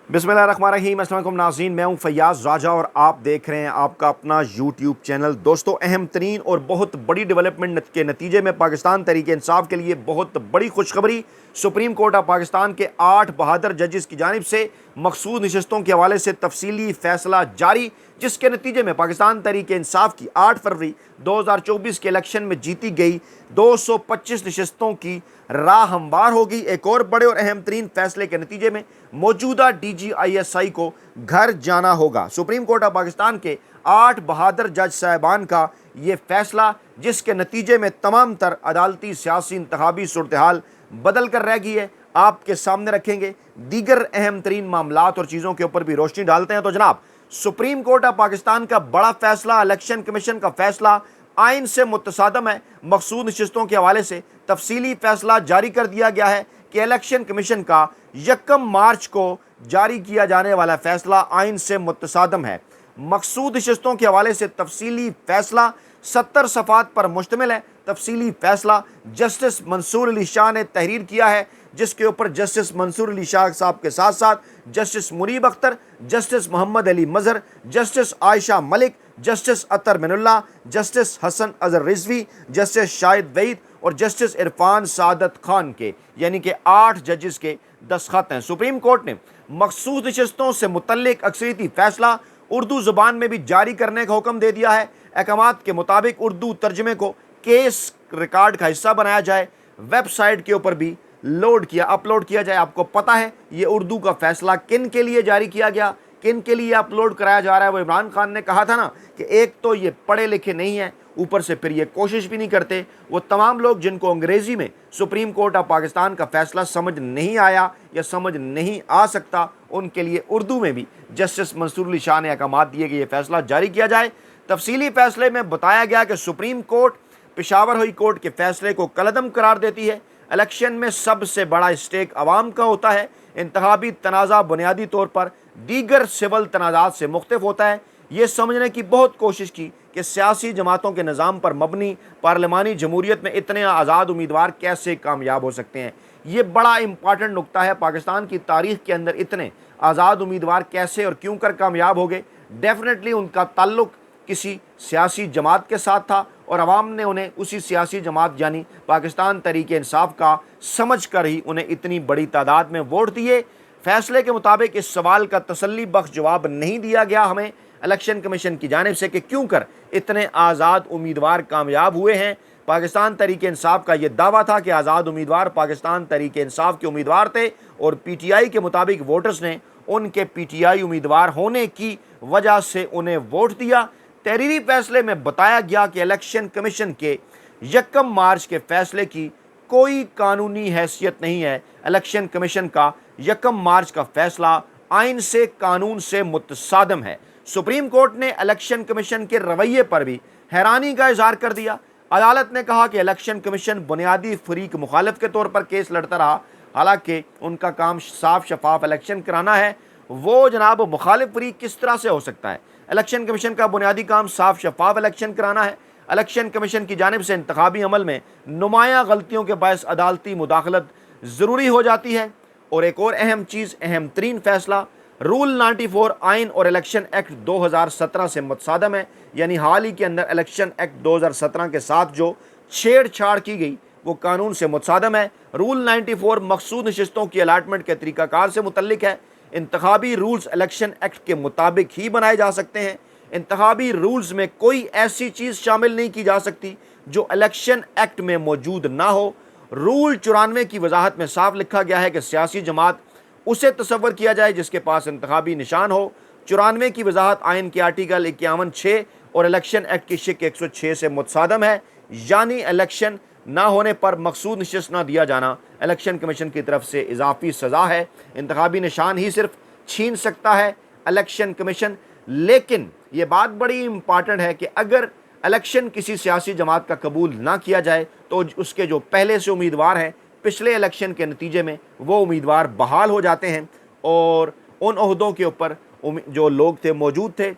बिस्मिल्लाहिर्रहमानिर्रहीम। अस्सलाम वालेकुम नाज़रीन, मैं हूं फैयाज़ राजा और आप देख रहे हैं आपका अपना यूट्यूब चैनल। दोस्तों, अहम तरीन और बहुत बड़ी डेवलपमेंट के नतीजे में पाकिस्तान तहरीक इंसाफ के लिए बहुत बड़ी खुशखबरी। सुप्रीम कोर्ट ऑफ पाकिस्तान के 8 बहादुर जजेस की जानिब से मखसूस नशस्तों के हवाले से तफसीली फैसला जारी, जिसके नतीजे में पाकिस्तान तहरीक इंसाफ की 8 फरवरी 2024 के इलेक्शन में जीती गई 225 नशस्तों की राह हमवार होगी। एक और बड़े और अहम तरीन फैसले के नतीजे में मौजूदा DGISI को घर जाना होगा। सुप्रीम कोर्ट ऑफ पाकिस्तान के 8 बहादुर जज साहबान का ये फैसला, जिसके नतीजे में तमाम तर अदालती सियासी इंतखाबी सूरत हाल बदल कर रह गई है, आपके सामने रखेंगे। दीगर अहम तरीन मामलात और चीज़ों के ऊपर भी रोशनी डालते हैं। तो जनाब, सुप्रीम कोर्ट ऑफ पाकिस्तान का बड़ा फैसला, इलेक्शन कमीशन का फैसला आइन से मुतसादम है। मखसूस नशस्तों के हवाले से तफसीली फैसला जारी कर दिया गया है कि इलेक्शन कमीशन का 1 मार्च को जारी किया जाने वाला फैसला आइन से मुतसादम है। मखसूस नशस्तों के हवाले से तफसीली फैसला 70 सफ़ात पर मुश्तमिल है। तफसीली फैसला जस्टिस मंसूर अली शाह ने तहरीर किया है, जिसके ऊपर जस्टिस मंसूर अली शाह साहब के साथ साथ जस्टिस मुनीब अख्तर, जस्टिस मोहम्मद अली मजहर, जस्टिस आयशा मलिक, जस्टिस अतर मिनुल्लाह, जस्टिस हसन अजहर रिजवी, जस्टिस शाहिद वईद और जस्टिस इरफान सादत खान के, यानी कि 8 जजेस के दस्तखत हैं। सुप्रीम कोर्ट ने मखसूस नशस्तों से मुतल्लिक अक्सरियती फैसला उर्दू ज़ुबान में भी जारी करने का हुक्म दे दिया है। अहकामात के मुताबिक उर्दू तर्जमे को केस रिकॉर्ड का हिस्सा बनाया जाए, वेबसाइट के ऊपर भी अपलोड किया जाए। आपको पता है ये उर्दू का फैसला किन के लिए जारी किया गया, किन के लिए अपलोड कराया जा रहा है। वो इमरान खान ने कहा था ना कि एक तो ये पढ़े लिखे नहीं है, ऊपर से फिर ये कोशिश भी नहीं करते। वो तमाम लोग जिनको अंग्रेज़ी में सुप्रीम कोर्ट ऑफ पाकिस्तान का फैसला समझ नहीं आया या समझ नहीं आ सकता, उनके लिए उर्दू में भी जस्टिस मंसूर अली शाह ने अहकाम दिए कि यह फैसला जारी किया जाए। तफसीली फैसले में बताया गया कि supreme court Peshawar high court के फैसले को कलअदम करार देती है। इलेक्शन में सबसे बड़ा स्टेक अवाम का होता है। इंतखाबी तनाज़ा बुनियादी तौर पर दीगर सिविल तनाज़ात से मुख्तलिफ होता है। ये समझने की बहुत कोशिश की कि सियासी जमातों के निज़ाम पर मबनी पार्लिमानी जमहूरियत में इतने आज़ाद उम्मीदवार कैसे कामयाब हो सकते हैं। ये बड़ा इंपॉर्टेंट नुक्ता है। पाकिस्तान की तारीख़ के अंदर इतने आज़ाद उम्मीदवार कैसे और क्यों कर कामयाब हो गए। डेफिनेटली उनका ताल्लुक़ किसी सियासी जमात के साथ था और अवाम ने उन्हें उसी सियासी जमात यानी पाकिस्तान तहरीक इंसाफ का समझ कर ही उन्हें इतनी बड़ी तादाद में वोट दिए। फैसले के मुताबिक इस सवाल का तसल्ली बख्श जवाब नहीं दिया गया हमें इलेक्शन कमीशन की जानिब से कि क्यों कर इतने आज़ाद उम्मीदवार कामयाब हुए हैं। पाकिस्तान तहरीक इंसाफ का यह दावा था कि आज़ाद उम्मीदवार पाकिस्तान तहरीक इंसाफ के उम्मीदवार थे और PTI के मुताबिक वोटर्स ने उनके PTI उम्मीदवार होने की वजह से उन्हें वोट दिया। तहरीरी फैसले में बताया गया कि इलेक्शन कमीशन के 1 मार्च के फैसले की कोई कानूनी हैसियत नहीं है। इलेक्शन कमीशन का 1 मार्च का फैसला आइन से, कानून से मुतसादम है। सुप्रीम कोर्ट ने इलेक्शन कमीशन के रवैये पर भी हैरानी का इजहार कर दिया। अदालत ने कहा कि इलेक्शन कमीशन बुनियादी फरीक मुखालिफ के तौर पर केस लड़ता रहा, हालांकि उनका काम साफ शफाफ इलेक्शन कराना है। वो जनाब मुखालिफ फरीक किस तरह से हो सकता है? इलेक्शन कमीशन का बुनियादी काम साफ शफाफ इलेक्शन कराना है। इलेक्शन कमीशन की जानिब से इंतखाबी अमल में नुमाया गलतियों के बायस अदालती मुदाखलत ज़रूरी हो जाती है। और एक और अहम चीज़, अहम तरीन फैसला, रूल 94 आइन और इलेक्शन एक्ट 2017 से मुतसादम है। यानी हाल ही के अंदर इलेक्शन एक्ट 2017 के साथ जो छेड़छाड़ की गई वो कानून से मुतसादम है। रूल 94 मखसूस नशस्तों की अलाटमेंट के तरीक़ाकार से मुतल्लिक है। इंतखाबी रूल्स इलेक्शन एक्ट के मुताबिक ही बनाए जा सकते हैं। इंतखाबी रूल्स में कोई ऐसी चीज़ शामिल नहीं की जा सकती जो इलेक्शन एक्ट में मौजूद ना हो। रूल 94 की वजाहत में साफ लिखा गया है कि सियासी जमात उसे तस्वर किया जाए जिसके पास इंतखाबी निशान हो। 94 की वजाहत आइन के आर्टिकल 51(6) और इलेक्शन एक्ट की शिक 106 से मुतसादम है। यानी इलेक्शन ना होने पर मखसूस नशस्त ना दिया जाना इलेक्शन कमीशन की तरफ से इजाफी सज़ा है। इंतखाबी निशान ही सिर्फ छीन सकता है इलेक्शन कमीशन। लेकिन ये बात बड़ी इंपॉर्टेंट है कि अगर इलेक्शन किसी सियासी जमात का कबूल ना किया जाए तो उसके जो पहले से उम्मीदवार हैं पिछले इलेक्शन के नतीजे में वो उम्मीदवार बहाल हो जाते हैं और उन ओहदों के ऊपर जो लोग थे मौजूद थे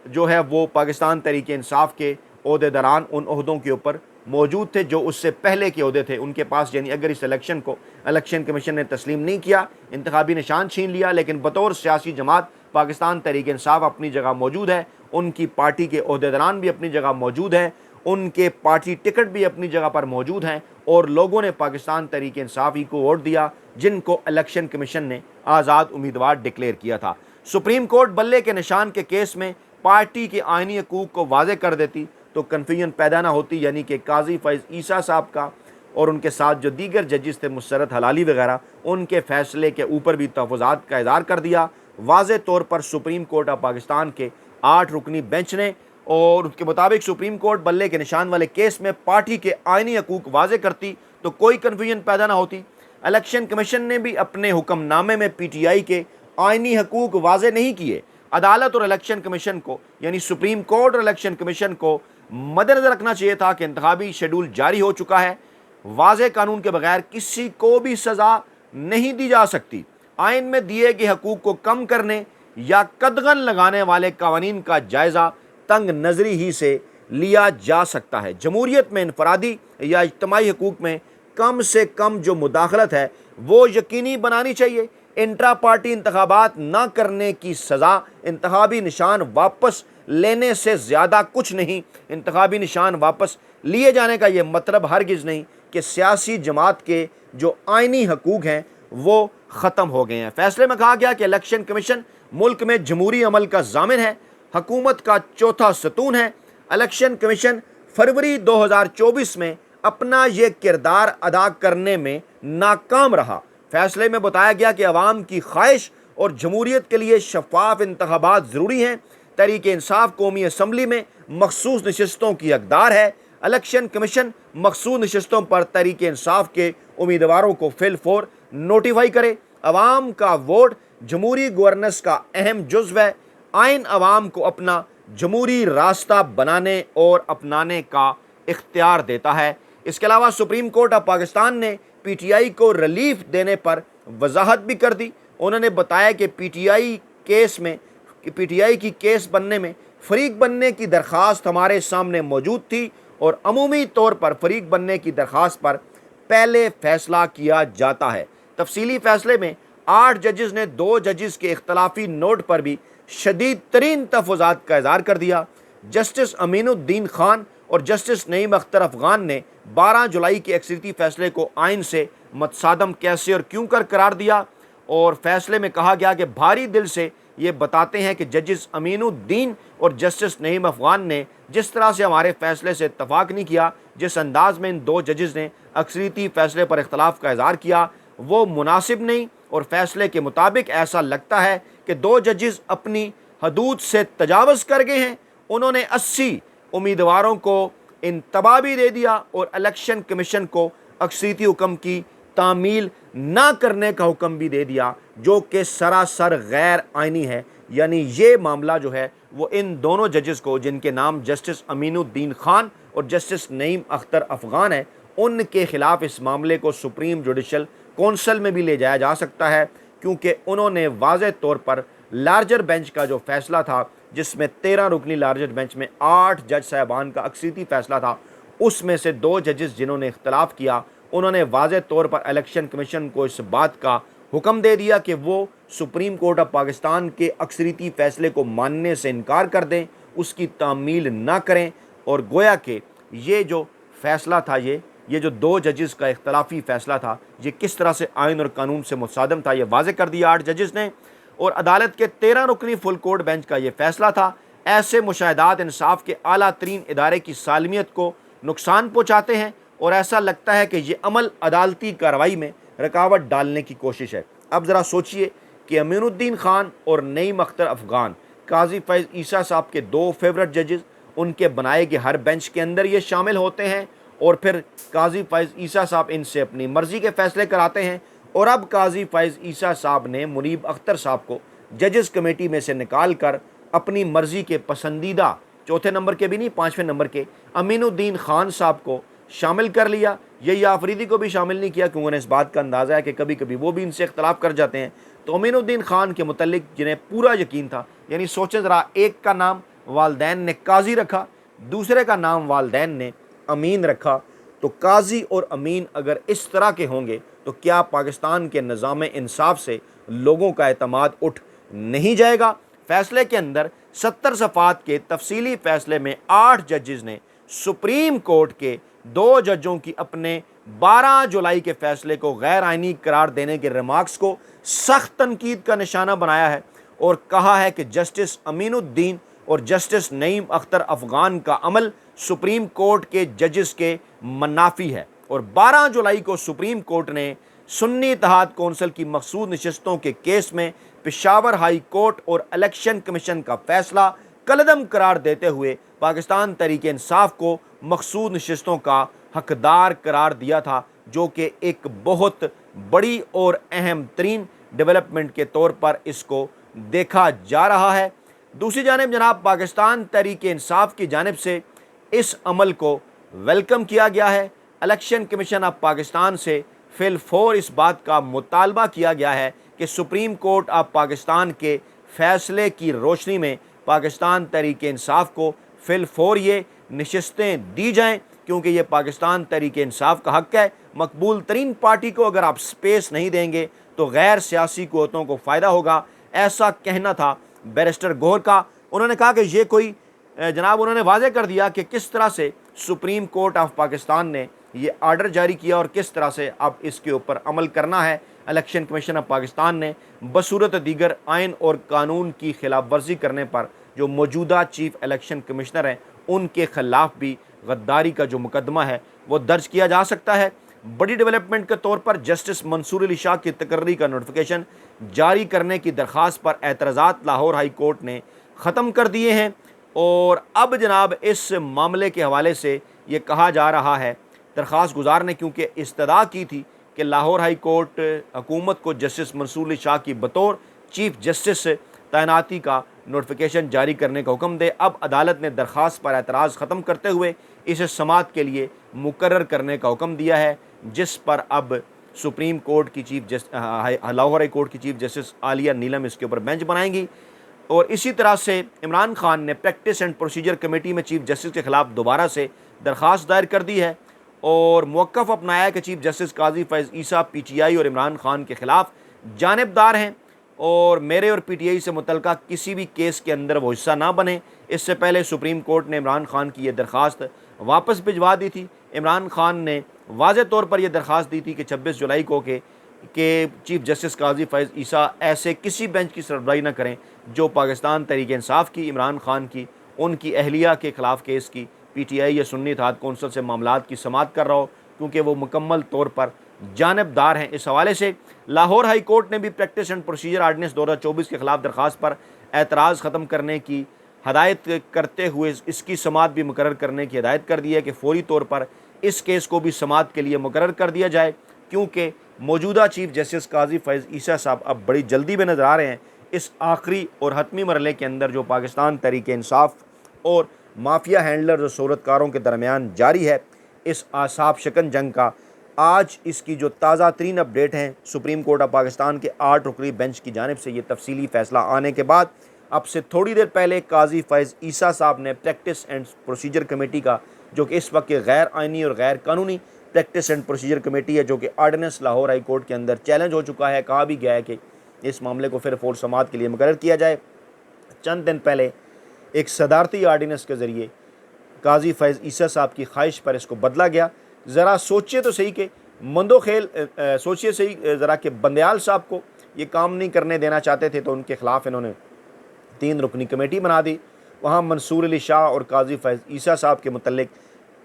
जो है वो पाकिस्तान तहरीक इंसाफ के ओहदेदारान उन ओहदों के ऊपर मौजूद थे जो उससे पहले के ओहदे थे उनके पास, यानी अगर इस इलेक्शन को इलेक्शन कमीशन ने तस्लीम नहीं किया, इंतखाबी निशान छीन लिया, लेकिन बतौर सियासी जमात पाकिस्तान तहरीक इंसाफ अपनी जगह मौजूद है, उनकी पार्टी के ओहदेदारान भी अपनी जगह मौजूद हैं, उनके पार्टी टिकट भी अपनी जगह पर मौजूद हैं, और लोगों ने पाकिस्तान तहरीक इंसाफ ही को वोट दिया जिनको इलेक्शन कमीशन ने आज़ाद उम्मीदवार डिक्लेयर किया था। सुप्रीम कोर्ट बल्ले के निशान के केस में पार्टी के आइनी हकूक़ को वाज़े कर देती तो कन्फ्यूजन पैदा ना होती, यानी कि काजी फैज़ ईसा साहब का और उनके साथ जो दीगर जजेस थे मुसरत हलाली वगैरह, उनके फ़ैसले के ऊपर भी तहफ़्फ़ुज़ात का इज़हार कर दिया। वाज़े तौर पर सुप्रीम कोर्ट ऑफ पाकिस्तान के 8 रुकनी बेंच ने, और उसके मुताबिक सुप्रीम कोर्ट बल्ले के निशान वाले केस में पार्टी के आइनी हकूक़ वाज़े करती तो कोई कन्फ्यूजन पैदा ना होती। इलेक्शन कमीशन ने भी अपने हुक्मनामे में PTI के आइनी हकूक़ वाज़े नहीं किए। अदालत और इलेक्शन कमीशन को, यानी सुप्रीम कोर्ट और इलेक्शन कमीशन को मद्देनज़र रखना चाहिए था कि इंतखाबी शेड्यूल जारी हो चुका है, वाज़े कानून के बगैर किसी को भी सज़ा नहीं दी जा सकती। आइन में दिए गए हकूक़ को कम करने या कदगन लगाने वाले कवानीन का जायज़ा तंग नज़री ही से लिया जा सकता है। जमहूरियत में इनफरादी या इज्तमाही हकूक़ में कम से कम जो मुदाखलत है वो यकीनी बनानी चाहिए। इंट्रा पार्टी इंतखाबात ना करने की सज़ा इंतखाबी निशान वापस लेने से ज़्यादा कुछ नहीं। इंतखाबी निशान वापस लिए जाने का ये मतलब हरगिज़ नहीं कि सियासी जमात के जो आइनी हकूक़ हैं वो ख़त्म हो गए हैं। फैसले में कहा गया कि इलेक्शन कमीशन मुल्क में जमहूरी अमल का ज़ामिन है, हुकूमत का चौथा सतून है। इलेक्शन कमीशन फरवरी 2024 में अपना ये किरदार अदा करने में नाकाम रहा। फैसले में बताया गया कि अवाम की ख्वाहिश और जमहूरियत के लिए शफाफ इंतखाबात ज़रूरी हैं। तहरीक इंसाफ कौमी असम्बली में मखसूस नशस्तों की हकदार है। इलेक्शन कमीशन मखसूस नशस्तों पर तहरीक इंसाफ के उम्मीदवारों को फिलफौर नोटिफाई करे। अवाम का वोट जमहूरी गवर्नेंस का अहम जुज़्व है। आइन अवाम को अपना जमहूरी रास्ता बनाने और अपनाने का इख्तियार देता है। इसके अलावा सुप्रीम कोर्ट ऑफ पाकिस्तान ने PTI को रिलीफ देने पर वजाहत भी कर दी। उन्होंने बताया कि PTI की केस बनने में फरीक बनने की दरख्वास्त हमारे सामने मौजूद थी और अमूमी तौर पर फरीक बनने की दरख्वास्त पर पहले फैसला किया जाता है। तफसीली फैसले में 8 जजेस ने 2 जजेस के इख्तलाफी नोट पर भी शदीद तरीन तहफ़्फ़ुज़ात का इज़हार कर दिया। जस्टिस अमीनुद्दीन खान और जस्टिस नईम अख्तर अफ़गान ने 12 जुलाई के अक्सरियती फ़ैसले को आइन से मतसादम कैसे और क्यों कर करार दिया, और फैसले में कहा गया कि भारी दिल से ये बताते हैं कि जजिस अमीनुद्दीन और जस्टिस नईम अफ़गान ने जिस तरह से हमारे फ़ैसले से इत्तफ़ाक़ नहीं किया, जिस अंदाज में इन 2 जजेस ने अक्सरियती फ़ैसले पर इख्तलाफ का इज़हार किया, वो मुनासिब नहीं। और फैसले के मुताबिक ऐसा लगता है कि 2 जजेस अपनी हदूद से तजावज़ कर गए हैं। उन्होंने 80 उम्मीदवारों को इंतबाह दे दिया और इलेक्शन कमीशन को अक्सरियती हुक्म की तामील ना करने का हुक्म भी दे दिया, जो कि सरासर गैर आइनी है। यानी ये मामला जो है वो इन दोनों जजेस को, जिनके नाम जस्टिस अमीनुद्दीन खान और जस्टिस नईम अख्तर अफ़गान है, उनके ख़िलाफ़ इस मामले को सुप्रीम जुडिशल कौंसल में भी ले जाया जा सकता है, क्योंकि उन्होंने वाज़े तौर पर लार्जर बेंच का जो फ़ैसला था, जिसमें 13 रुकनी लार्जर बेंच में 8 जज साहबान का अक्सरियती फ़ैसला था, उसमें से 2 जजेस जिन्होंने इख्तलाफ किया, उन्होंने वाज़े तौर पर इलेक्शन कमीशन को इस बात का हुक्म दे दिया कि वो सुप्रीम कोर्ट ऑफ पाकिस्तान के अक्सरियती फ़ैसले को मानने से इनकार कर दें, उसकी तामील ना करें। और गोया कि ये जो फ़ैसला था, ये जो 2 जजेस का इख्तलाफी फ़ैसला था, ये किस तरह से आइन और कानून से मुतसादम था, ये वाज़े कर दिया 8 जजेस ने। और अदालत के 13 रुकनी फुल कोर्ट बेंच का ये फ़ैसला था। ऐसे मुशाहिदात इंसाफ के आला तरीन इदारे की सालमियत को नुकसान पहुँचाते हैं और ऐसा लगता है कि ये अमल अदालती कार्रवाई में रुकावट डालने की कोशिश है। अब ज़रा सोचिए कि अमीनुद्दीन खान और नईम अख्तर अफ़गान, काजी फैज़ ईसा साहब के 2 फेवरेट जजेस, उनके बनाए गए हर बेंच के अंदर ये शामिल होते हैं और फिर काजी फैज़ ईसा साहब इनसे अपनी मर्ज़ी के फ़ैसले कराते हैं। और अब काजी फैज़ ईसा साहब ने मुनीब अख्तर साहब को जजेस कमेटी में से निकाल कर अपनी मर्ज़ी के पसंदीदा 4थे नंबर के भी नहीं 5वें नंबर के अमीनुद्दीन खान साहब को शामिल कर लिया। यही आफरीदी को भी शामिल नहीं किया, क्योंकि उन्हें इस बात का अंदाज़ा है कि कभी कभी वो भी इनसे इख्तलाफ कर जाते हैं। तो अमीनुद्दीन खान के मुतल्लिक जिन्हें पूरा यकीन था, यानी सोचें ज़रा, एक का नाम वालदैन ने काजी रखा, दूसरे का नाम वालदैन ने अमीन रखा, तो काजी और अमीन अगर इस तरह के होंगे तो क्या पाकिस्तान के निज़ाम इंसाफ से लोगों का एतमाद उठ नहीं जाएगा। फैसले के अंदर 70 सफ़ात के तफसीली फ़ैसले में 8 जजेज़ ने सुप्रीम कोर्ट के 2 जजों की अपने 12 जुलाई के फैसले को गैर आइनी करार देने के रिमार्क्स को सख्त तनकीद का निशाना बनाया है और कहा है कि जस्टिस अमीनुद्दीन और जस्टिस नईम अख्तर अफगान का अमल सुप्रीम कोर्ट के जजेस के मनाफी है। और 12 जुलाई को सुप्रीम कोर्ट ने सुन्नी इत्तेहाद कौंसिल की मखसूस नशस्तों के केस में पेशावर हाई कोर्ट और इलेक्शन कमीशन का फैसला कलअदम करार देते हुए पाकिस्तान तहरीक इंसाफ को मखसूस नशस्तों का हकदार करार दिया था, जो कि एक बहुत बड़ी और अहम तरीन डेवलपमेंट के तौर पर इसको देखा जा रहा है। दूसरी जानिब जनाब पाकिस्तान तहरीक इंसाफ की जानिब से इस अमल को वेलकम किया गया है। इलेक्शन कमीशन ऑफ पाकिस्तान से फिलफौर इस बात का मुतालबा किया गया है कि सुप्रीम कोर्ट ऑफ पाकिस्तान के फैसले की रोशनी में पाकिस्तान तहरीक इंसाफ को फिलफौर ये नशस्तें दी जाएं, क्योंकि ये पाकिस्तान तहरीक इंसाफ का हक़ है। मकबूल तरीन पार्टी को अगर आप स्पेस नहीं देंगे तो गैर सियासी क़ुव्वतों को फ़ायदा होगा, ऐसा कहना था बैरिस्टर गौहर का। उन्होंने कहा कि ये कोई जनाब उन्होंने वाज़े कर दिया कि किस तरह से सुप्रीम कोर्ट ऑफ पाकिस्तान ने ये आर्डर जारी किया और किस तरह से अब इसके ऊपर अमल करना है। इलेक्शन कमीशन ऑफ पाकिस्तान ने बसूरत दीगर आइन और कानून की खिलाफ वर्जी करने पर जो मौजूदा चीफ इलेक्शन कमिश्नर हैं उनके खिलाफ भी गद्दारी का जो मुकदमा है वो दर्ज किया जा सकता है। बड़ी डेवलपमेंट के तौर पर जस्टिस मंसूर अली शाह की तकर्री का नोटिफिकेशन जारी करने की दरख्वास्त पर एतराज़ात लाहौर हाई कोर्ट ने ख़त्म कर दिए हैं और अब जनाब इस मामले के हवाले से ये कहा जा रहा है दरख्वास्त गुजार ने क्योंकि इस्तदा की थी कि लाहौर हाई कोर्ट हुकूमत को जस्टिस मंसूर अली शाह की बतौर चीफ जस्टिस तैनाती का नोटिफिकेशन जारी करने का हुक्म दे। अब अदालत ने दरख्वास्त पर एतराज़ ख़त्म करते हुए इसे समाअत के लिए मुकर्रर करने का हुक्म दिया है, जिस पर अब सुप्रीम कोर्ट की लाहौर हाई कोर्ट की चीफ जस्टिस आलिया नीलम इसके ऊपर बेंच बनाएंगी। और इसी तरह से इमरान खान ने प्रैक्टिस एंड प्रोसीजर कमेटी में चीफ जस्टिस के ख़िलाफ़ दोबारा से दरख्वास्त दायर कर दी है और मौक़िफ़ अपनाया कि चीफ जस्टिस काजी फैज़ ईसा PTI और इमरान खान के ख़िलाफ़ जानिबदार हैं और मेरे और PTI से मुतल्लिक़ किसी भी केस के अंदर वो हिस्सा ना बने। इससे पहले सुप्रीम कोर्ट ने इमरान खान की यह दरख्वास्त वापस भिजवा दी थी। इमरान खान ने वाज़े तौर पर यह दरख्वास्त दी थी कि 26 जुलाई को के चीफ जस्टिस काजी फैज़ ईसा ऐसे किसी बेंच की सरबराही न करें जो पाकिस्तान तहरीक इंसाफ की, इमरान खान की, उनकी अहलिया के ख़िलाफ़ केस की, PTI या सुन्नी इत्तेहाद कौंसिल से मामलात की समाअत कर रहा हो, क्योंकि वो मुकम्मल तौर पर जानिबदार हैं। इस हवाले से लाहौर हाई कोर्ट ने भी प्रैक्टिस एंड प्रोसीजर आर्डिनेंस 2024 के ख़िलाफ़ दरख्वास्त पर एतराज़ ख़त्म करने की हदायत करते हुए इसकी समाअत भी मुकर्रर करने की हदायत कर दी है कि फ़ौरी तौर पर इस केस को भी समाअत के लिए मुकर्रर कर दिया जाए, क्योंकि मौजूदा चीफ जस्टिस काजी फैज़ ईसा साहब अब बड़ी जल्दी में नज़र आ रहे हैं। इस आखिरी और हतमी मरहले के अंदर जो पाकिस्तान तहरीक इंसाफ और माफिया हैंडलर और सूरतकारों के दरमियान जारी है इस आसाब शिकन जंग का, आज इसकी जो ताज़ा तरीन अपडेट हैं सुप्रीम कोर्ट ऑफ पाकिस्तान के 8 रुकनी बेंच की जानिब से ये तफसीली फ़ैसला आने के बाद अब से थोड़ी देर पहले काजी फैज़ ईसा साहब ने प्रैक्टिस एंड प्रोसीजर कमेटी का, जो कि इस वक्त गैर आइनी और गैर कानूनी प्रैक्टिस एंड प्रोसीजर कमेटी है, जो कि आर्डिनेंस लाहौर हाई कोर्ट के अंदर चैलेंज हो चुका है, कहा भी गया है कि इस मामले को फिर फोर्स समाअत के लिए मुकर्रर किया जाए। चंद दिन पहले एक सदारती आर्डिनेंस के ज़रिए काजी फैज़ ईसा साहब की ख्वाहिश पर इसको बदला गया। ज़रा सोचिए तो सही कि मंदो खेल सोचिए सही ज़रा कि बंदयाल साहब को ये काम नहीं करने देना चाहते थे तो उनके ख़िलाफ़ इन्होंने 3 रुकनी कमेटी बना दी। वहाँ मंसूर अली शाह और काजी फैज़ ईसा साहब के मुतल्लिक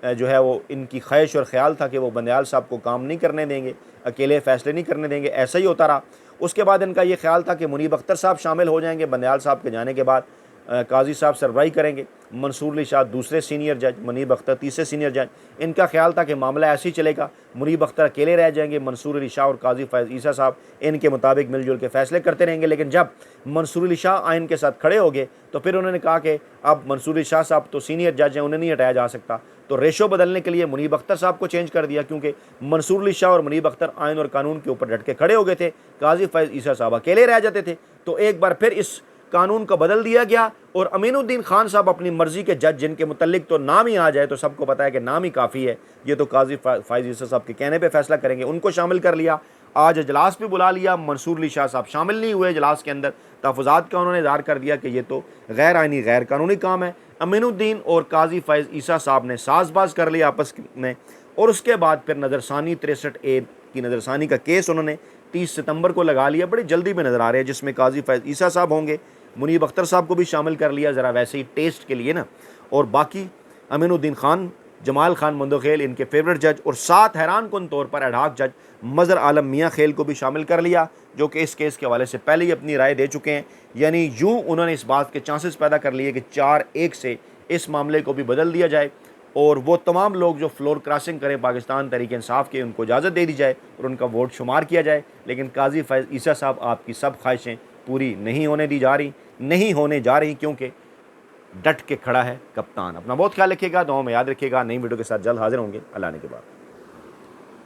जो है वो इनकी ख्वाहिश और ख़्याल था कि वो बंदयाल साहब को काम नहीं करने देंगे, अकेले फ़ैसले नहीं करने देंगे। ऐसा ही होता रहा। उसके बाद इनका ये ख्याल था कि मुनीब अख्तर साहब शामिल हो जाएंगे, बंदयाल साहब के जाने के बाद काजी साहब सरबराही करेंगे, मंसूर अली शाह दूसरे सीनियर जज, मुनीब अख्तर तीसरे सीनियर जज। इनका ख्याल था कि मामला ऐसे ही चलेगा, मुनीब अख्तर अकेले रह जाएंगे, मंसूर अली शाह और काजी फैज़ ईसा साहब इनके मुताबिक मिलजुल के फ़ैसले करते रहेंगे। लेकिन जब मंसूर अली शाह आइन के साथ खड़े हो गए तो फिर उन्होंने कहा कि अब मंसूर अली शाह साहब तो सीनियर जज हैं, उन्हें नहीं हटाया जा सकता, तो रेशो बदलने के लिए मुनीब अख्तर साहब को चेंज कर दिया, क्योंकि मंसूर अली शाह और मुनीब अख्तर आइन और कानून के ऊपर डट के खड़े हो गए थे, काजी फैज़ ईसा साहब अकेले रह जाते थे। तो एक बार फिर इस कानून को बदल दिया गया और अमीनुद्दीन खान साहब अपनी मर्जी के जज, जिनके मुतल्लिक तो नाम ही आ जाए तो सबको पता है कि नाम ही काफ़ी है, ये तो काजी फाइज ईसा साहब के कहने पे फैसला करेंगे, उनको शामिल कर लिया। आज इजलास भी बुला लिया, मंसूर अली शाह साहब शामिल नहीं हुए इजलास के अंदर। तहफ़्फ़ुज़ात का उन्होंने इज़हार कर दिया कि ये तो गैर आइनी गैर कानूनी काम है। अमीनुद्दीन और काजी फाइज ईसा साहब ने साजबाज कर लिया आपस में, और उसके बाद फिर नज़रसानी 63A की नज़रसानी का केस उन्होंने 30 सितंबर को लगा लिया। बड़ी जल्दी में नज़र आ रहे हैं, जिसमें काजी फैज़ ईसा साहब होंगे, मुनीब अख्तर साहब को भी शामिल कर लिया ज़रा वैसे ही टेस्ट के लिए ना, और बाकी अमीनुद्दीन खान, जमाल खान मंदोखेल इनके फेवरेट जज, और साथ हैरान कुन तौर पर एडहाक जज मज़र आलम मियाँ खेल को भी शामिल कर लिया, जो कि इस केस के हवाले से पहले ही अपनी राय दे चुके हैं। यानी यूँ उन्होंने इस बात के चांसेस पैदा कर लिए कि 4-1 से इस मामले को भी बदल दिया जाए, और वो तमाम लोग जो फ्लोर क्रॉसिंग करें पाकिस्तान तहरीक इंसाफ के, उनको इजाज़त दे दी जाए और उनका वोट शुमार किया जाए। लेकिन काजी फैज़ ईसा साहब, आपकी सब ख्वाहिशें पूरी नहीं होने दी जा रही, नहीं होने जा रही, क्योंकि डट के खड़ा है कप्तान। अपना बहुत ख्याल रखिएगा, दुआओं में याद रखिएगा। नई वीडियो के साथ जल्द हाजिर होंगे। अल्लाह ने के बाद।